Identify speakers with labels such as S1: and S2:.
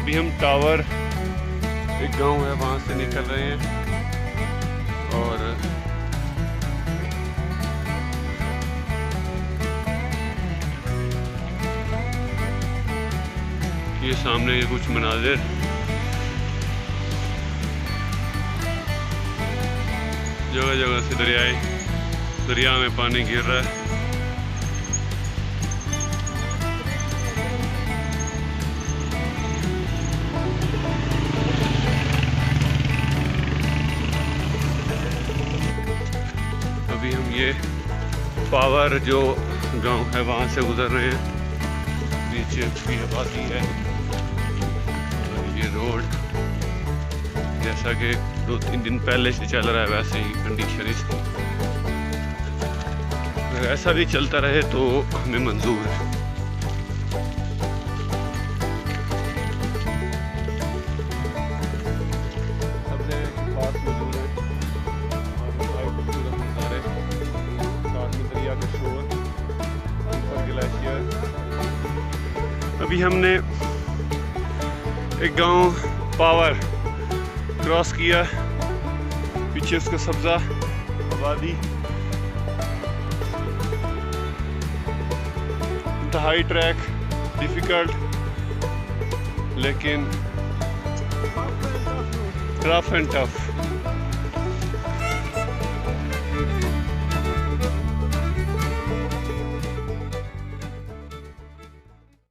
S1: अभी हम टावर, एक गांव है वहां से निकल रहे हैं और ये सामने के कुछ मनाजिर, जगह जगह से दरिया में पानी गिर रहा है। अभी हम ये पावर जो गांव है वहां से गुजर रहे हैं। नीचे भी आबादी है और ये रोड जैसा कि 2-3 दिन पहले से चल रहा है वैसे ही कंडीशन इसकी, अगर ऐसा भी चलता रहे तो हमें मंजूर है। अभी हमने एक गांव पावर क्रॉस किया, पीछे उसका सब्जा आबादी, इंतहाई ट्रैक डिफिकल्ट लेकिन रफ एंड टफ।